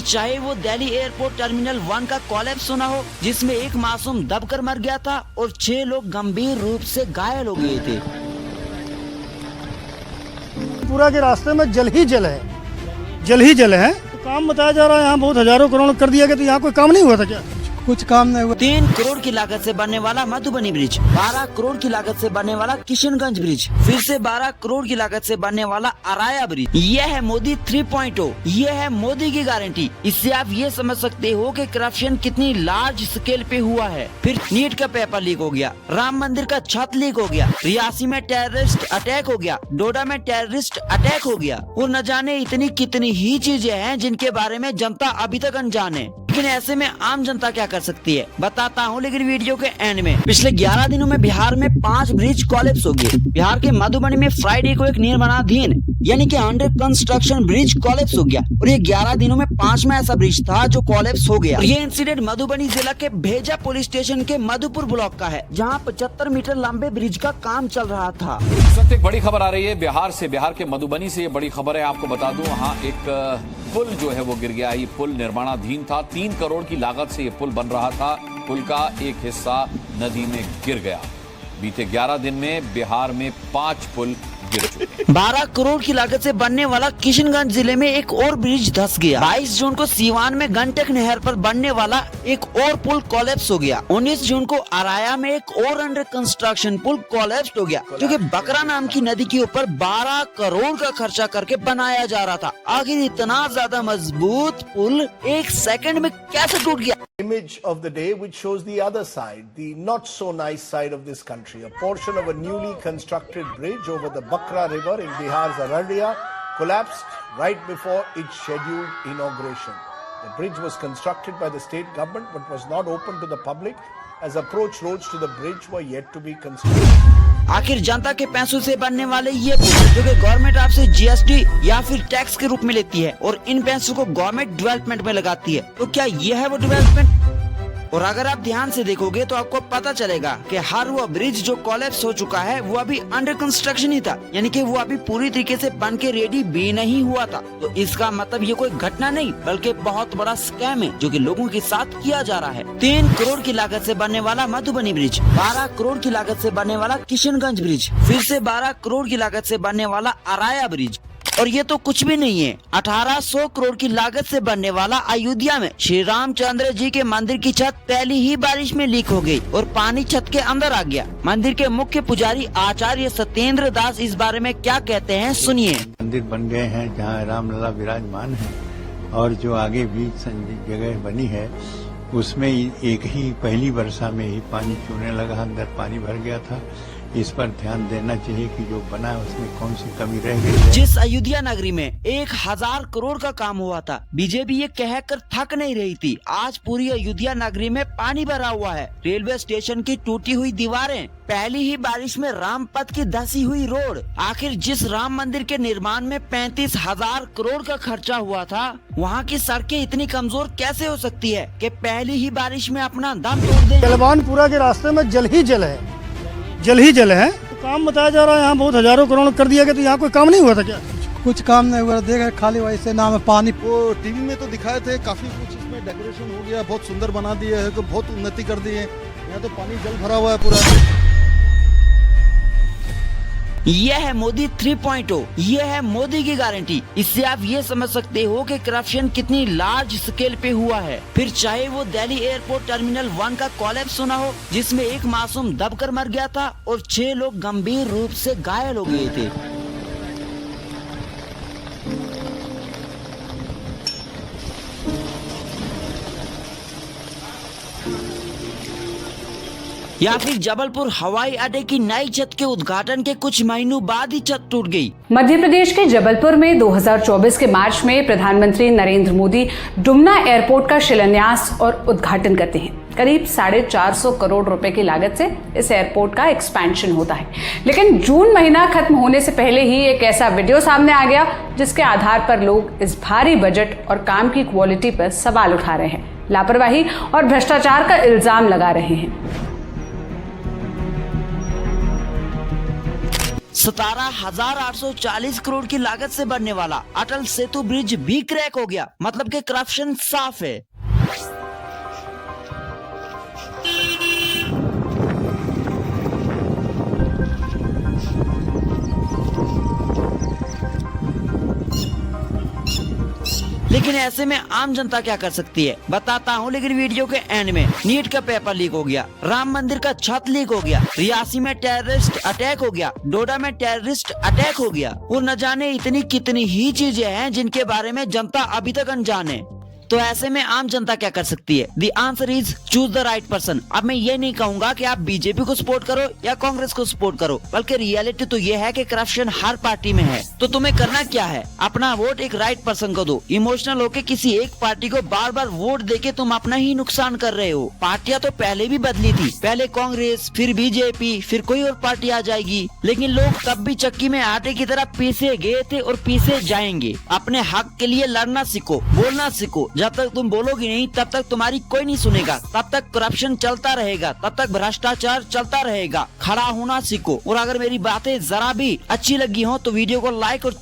चाहे वो Delhi airport terminal 1 का कोलैप्स सुना हो, जिसमें एक मासूम दबकर मर गया था और 6 लोग गंभीर रूप से घायल हो गए थे। पूरा के रास्ते में जल ही जल है। तो काम बताया जा रहा है यहाँ बहुत हजारों करोड़ कर दिया गया, तो यहाँ कोई काम नहीं हुआ था क्या? कुछ काम नहीं हुआ। 3 करोड़ की लागत से बनने वाला मधुबनी ब्रिज, 12 करोड़ की लागत से बनने वाला किशनगंज ब्रिज, फिर से 12 करोड़ की लागत से बनने वाला अराया ब्रिज। यह है मोदी 3.0, यह है मोदी की गारंटी। इससे आप ये समझ सकते हो कि करप्शन कितनी लार्ज स्केल पे हुआ है। फिर नीट का पेपर लीक हो गया, राम मंदिर का छत लीक हो गया, रियासी में टेररिस्ट अटैक हो गया, डोडा में टेररिस्ट अटैक हो गया, और न जाने इतनी कितनी ही चीजें हैं जिनके बारे में जनता अभी तक अनजान है। लेकिन ऐसे में आम जनता क्या कर सकती है बताता हूँ, लेकिन वीडियो के एंड में। पिछले 11 दिनों में बिहार में 5 ब्रिज कोलैप्स हो गए। बिहार के मधुबनी में फ्राइडे को एक निर्माणाधीन यानी कि अंडर कंस्ट्रक्शन ब्रिज कोलैप्स हो गया, और ये 11 दिनों में 5वां ऐसा ब्रिज था जो कोलैप्स हो गया। ये इंसिडेंट मधुबनी जिला के भेजा पुलिस स्टेशन के मधुपुर ब्लॉक का है, जहाँ 75 मीटर लंबे ब्रिज का काम चल रहा था। इस वक्त एक बड़ी खबर आ रही है बिहार से, बिहार के मधुबनी से। ये बड़ी खबर है, आपको बता दूं, वहाँ एक पुल जो है वो गिर गया। ये पुल निर्माणाधीन था, 3 करोड़ की लागत से ये पुल बन रहा था। पुल का एक हिस्सा नदी में गिर गया। बीते 11 दिन में बिहार में 5 पुल गिर चुके। 12 करोड़ की लागत से बनने वाला किशनगंज जिले में एक और ब्रिज धंस गया। 22 जून को सीवान में गंडक नहर पर बनने वाला एक और पुल कोलैप्स हो गया। 19 जून को अराया में एक और अंडर कंस्ट्रक्शन पुल कोलैप्स हो गया, जो कि बकरा नाम की नदी के ऊपर 12 करोड़ का खर्चा करके बनाया जा रहा था। आखिर इतना ज्यादा मजबूत पुल एक सेकंड में कैसे टूट गया? Image of the day which shows the other side, the not so nice side of this country. A portion of a newly constructed bridge over the Bakra River in Bihar's Araria collapsed right before its scheduled inauguration. The bridge was constructed by the state government but was not open to the public as approach roads to the bridge were yet to be constructed. आखिर जनता के पैसों से बनने वाले ये पुल, जो कि government आपसे जीएसटी या फिर टैक्स के रूप में लेती है और इन पैसों को गवर्नमेंट डेवलपमेंट में लगाती है, तो क्या ये है वो डेवलपमेंट? और अगर आप ध्यान से देखोगे तो आपको पता चलेगा कि हर वो ब्रिज जो कोलैप्स हो चुका है वो अभी अंडर कंस्ट्रक्शन ही था, यानी कि वो अभी पूरी तरीके से बन के रेडी भी नहीं हुआ था। तो इसका मतलब ये कोई घटना नहीं बल्कि बहुत बड़ा स्कैम है जो कि लोगों के साथ किया जा रहा है। 3 करोड़ की लागत से बनने वाला मधुबनी ब्रिज, 12 करोड़ की लागत से बनने वाला किशनगंज ब्रिज, फिर से 12 करोड़ की लागत से बनने वाला अराया ब्रिज, और ये तो कुछ भी नहीं है, 1800 करोड़ की लागत से बनने वाला अयोध्या में श्री रामचंद्र जी के मंदिर की छत पहली ही बारिश में लीक हो गई और पानी छत के अंदर आ गया। मंदिर के मुख्य पुजारी आचार्य सत्येंद्र दास इस बारे में क्या कहते हैं, सुनिए। मंदिर बन गए हैं जहाँ रामलला विराजमान है, और जो आगे भी जगह बनी है उसमें एक ही पहली वर्षा में ही पानी चूने लगा, अंदर पानी भर गया था। इस पर ध्यान देना चाहिए कि जो बना है उसमें कौन सी कमी रह गई है। जिस अयोध्या नगरी में 1000 करोड़ का काम हुआ था, बीजेपी ये कहकर थक नहीं रही थी। आज पूरी अयोध्या नगरी में पानी भरा हुआ है, रेलवे स्टेशन की टूटी हुई दीवारें, पहली ही बारिश में राम पथ की धसी हुई रोड। आखिर जिस राम मंदिर के निर्माण में 35,000 करोड़ का खर्चा हुआ था, वहाँ की सड़कें इतनी कमजोर कैसे हो सकती है कि पहली ही बारिश में अपना दम तोड़ दें? जलवानपुरा के रास्ते में जल ही जल है। तो काम बताया जा रहा है यहाँ बहुत हजारों करोड़ कर दिया गया, तो यहाँ कोई काम नहीं हुआ था क्या? कुछ काम नहीं हुआ, देखा खाली वैसे नाम है पानी। वो टीवी में तो दिखाए थे, काफी कुछ इसमें डेकोरेशन हो गया, बहुत सुंदर बना दिए है, तो बहुत उन्नति कर दी है। यहाँ तो पानी जल भरा हुआ है पूरा। यह है मोदी 3.0, यह है मोदी की गारंटी। इससे आप ये समझ सकते हो कि करप्शन कितनी लार्ज स्केल पे हुआ है। फिर चाहे वो दिल्ली एयरपोर्ट टर्मिनल 1 का कोलैप्स सुना हो, जिसमें एक मासूम दबकर मर गया था और 6 लोग गंभीर रूप से घायल हो गए थे। या फिर जबलपुर हवाई अड्डे की नई छत के उद्घाटन के कुछ महीनों बाद ही छत टूट गई। मध्य प्रदेश के जबलपुर में 2024 के मार्च में प्रधानमंत्री नरेंद्र मोदी डुमना एयरपोर्ट का शिलान्यास और उद्घाटन करते हैं। करीब 450 करोड़ रुपए की लागत से इस एयरपोर्ट का एक्सपेंशन होता है। लेकिन जून महीना खत्म होने से पहले ही एक ऐसा वीडियो सामने आ गया जिसके आधार पर लोग इस भारी बजट और काम की क्वालिटी पर सवाल उठा रहे हैं, लापरवाही और भ्रष्टाचार का इल्जाम लगा रहे हैं। 17,840 करोड़ की लागत से बनने वाला अटल सेतु ब्रिज भी क्रैक हो गया। मतलब कि करप्शन साफ है। लेकिन ऐसे में आम जनता क्या कर सकती है बताता हूँ। लेकिन वीडियो के एंड में नीट का पेपर लीक हो गया, राम मंदिर का छत लीक हो गया, रियासी में टेररिस्ट अटैक हो गया, डोडा में टेररिस्ट अटैक हो गया और न जाने इतनी कितनी ही चीजें हैं जिनके बारे में जनता अभी तक अनजान है। तो ऐसे में आम जनता क्या कर सकती है? The answer is choose the right person. अब मैं ये नहीं कहूंगा कि आप बीजेपी को सपोर्ट करो या कांग्रेस को सपोर्ट करो, बल्कि रियलिटी तो ये है कि करप्शन हर पार्टी में है। तो तुम्हें करना क्या है? अपना वोट एक राइट पर्सन को दो। इमोशनल होके किसी एक पार्टी को बार बार वोट देके तुम अपना ही नुकसान कर रहे हो। पार्टियां तो पहले भी बदली थी, पहले कांग्रेस, फिर बीजेपी, फिर कोई और पार्टी आ जाएगी, लेकिन लोग तब भी चक्की में आटे की तरह पीसे गए थे और पीसे जाएंगे। अपने हक के लिए लड़ना सीखो, बोलना सीखो। जब तक तुम बोलोगी नहीं तब तक तुम्हारी कोई नहीं सुनेगा, तब तक करप्शन चलता रहेगा, तब तक भ्रष्टाचार चलता रहेगा। खड़ा होना सीखो। और अगर मेरी बातें जरा भी अच्छी लगी हो तो वीडियो को लाइक और